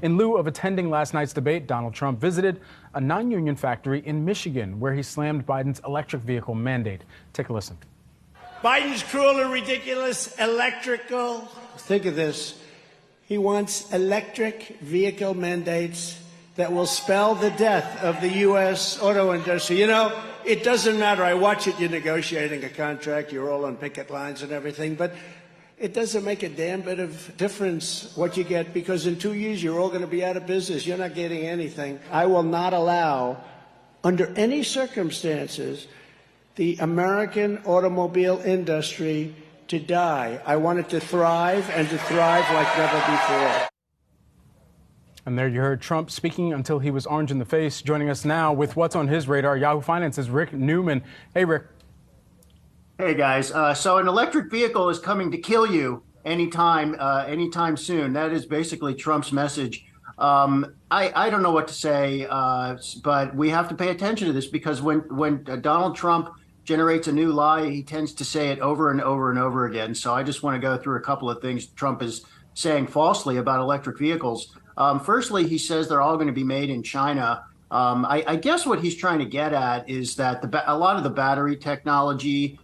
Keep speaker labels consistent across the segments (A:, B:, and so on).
A: In lieu of attending last night's debate, Donald Trump visited a non-union factory in Michigan where he slammed Biden's electric vehicle mandate. Take a listen.
B: Biden's cruel and ridiculous electrical. Think of this. He wants electric vehicle mandates that will spell the death of the U.S. auto industry. You know, it doesn't matter. I watch it. You're negotiating a contract. You're all on picket lines and everything. But it doesn't make a damn bit of difference what you get, because in 2 years, you're all going to be out of business. You're not getting anything. I will not allow, under any circumstances, the American automobile industry to die. I want it to thrive, and to thrive like never before.
A: And there you heard Trump speaking until he was orange in the face. Joining us now with what's on his radar, Yahoo Finance's Rick Newman. Hey, Rick.
C: Hey, guys. So an electric vehicle is coming to kill you anytime soon. That is basically Trump's message. I don't know what to say, but we have to pay attention to this, because when Donald Trump generates a new lie, he tends to say it over and over and over again. So I just want to go through a couple of things Trump is saying falsely about electric vehicles. Firstly, he says they're all going to be made in China. I guess what he's trying to get at is that a lot of the battery technology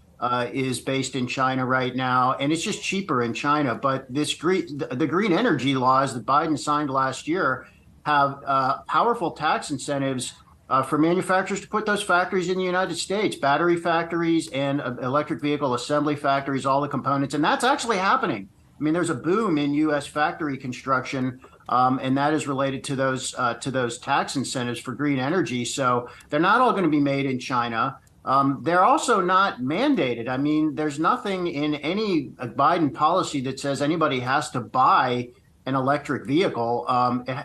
C: is based in China right now, and it's just cheaper in China. But the green energy laws that Biden signed last year have powerful tax incentives for manufacturers to put those factories in the United States, battery factories and electric vehicle assembly factories, all the components. And that's actually happening. I mean, there's a boom in U.S. factory construction, and that is related to those tax incentives for green energy. So they're not all going to be made in China. They're also not mandated. I mean, there's nothing in any Biden policy that says anybody has to buy an electric vehicle.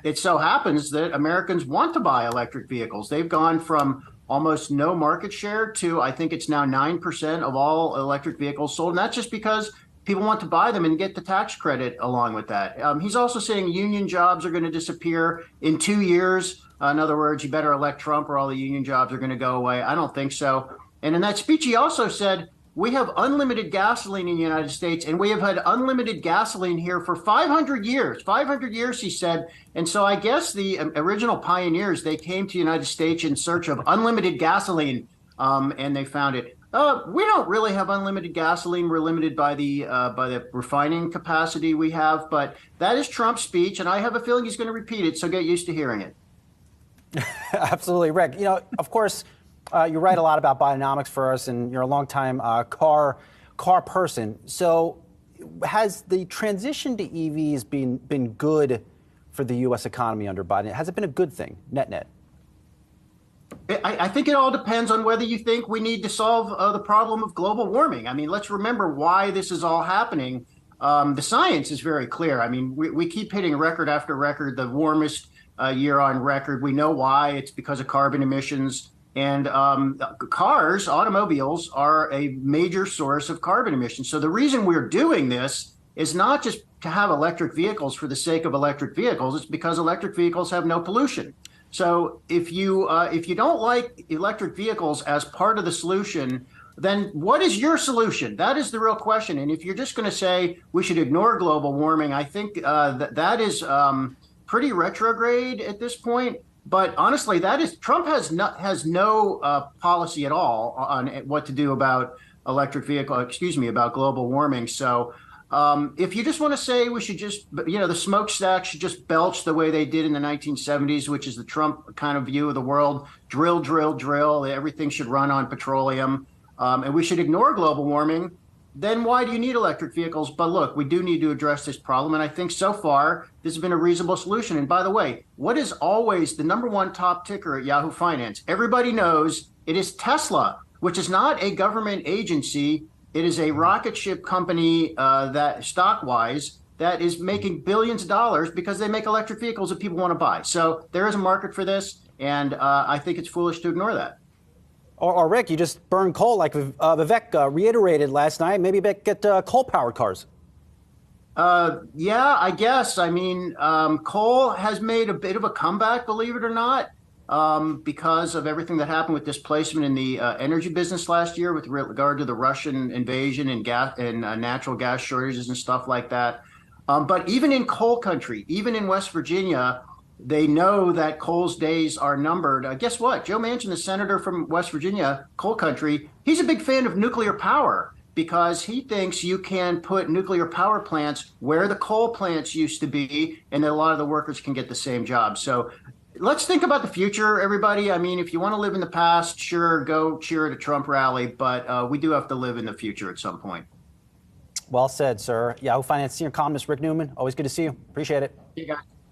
C: It so happens that Americans want to buy electric vehicles. They've gone from almost no market share to, I think it's now 9% of all electric vehicles sold. And that's just because people want to buy them and get the tax credit along with that. He's also saying union jobs are going to disappear in 2 years. In other words, you better elect Trump or all the union jobs are going to go away. I don't think so. And in that speech, he also said, we have unlimited gasoline in the United States, and we have had unlimited gasoline here for 500 years. 500 years, he said. And so I guess the original pioneers, they came to the United States in search of unlimited gasoline, and they found it. We don't really have unlimited gasoline. We're limited by the refining capacity we have. But that is Trump's speech, and I have a feeling he's going to repeat it, so get used to hearing it.
D: Absolutely, Rick. You know, of course, you write a lot about Bidenomics for us, and you're a longtime car person. So has the transition to EVs been good for the U.S. economy under Biden? Has it been a good thing, net-net?
C: I think it all depends on whether you think we need to solve the problem of global warming. I mean, let's remember why this is all happening. The science is very clear. I mean, we keep hitting record after record, the warmest year on record. We know why. It's because of carbon emissions. And automobiles are a major source of carbon emissions. So the reason we're doing this is not just to have electric vehicles for the sake of electric vehicles. It's because electric vehicles have no pollution. So if you don't like electric vehicles as part of the solution, then what is your solution? That is the real question. And if you're just going to say we should ignore global warming, I think that is pretty retrograde at this point. But honestly, Trump has no policy at all on what to do about about global warming. So if you just want to say we should just, the smokestack should just belch the way they did in the 1970s, which is the Trump kind of view of the world, drill, drill, drill, everything should run on petroleum, and we should ignore global warming, then why do you need electric vehicles? But look, we do need to address this problem. And I think so far, this has been a reasonable solution. And by the way, what is always the number one top ticker at Yahoo Finance? Everybody knows it is Tesla, which is not a government agency. It is a rocket ship company that stock-wise that is making billions of dollars because they make electric vehicles that people want to buy. So there is a market for this. And I think it's foolish to ignore that.
D: Or Rick, you just burn coal like Vivek reiterated last night. Maybe get coal-powered cars.
C: Yeah, I guess. I mean, coal has made a bit of a comeback, believe it or not, because of everything that happened with displacement in the energy business last year with regard to the Russian invasion and gas and natural gas shortages and stuff like that. But even in coal country, even in West Virginia, they know that coal's days are numbered. Guess what? Joe Manchin, the senator from West Virginia, coal country, he's a big fan of nuclear power because he thinks you can put nuclear power plants where the coal plants used to be, and that a lot of the workers can get the same job. So let's think about the future, everybody. I mean, if you want to live in the past, sure, go cheer at a Trump rally, but we do have to live in the future at some point.
D: Well said, sir. Yahoo Finance senior columnist Rick Newman, always good to see you. Appreciate it.
C: You guys.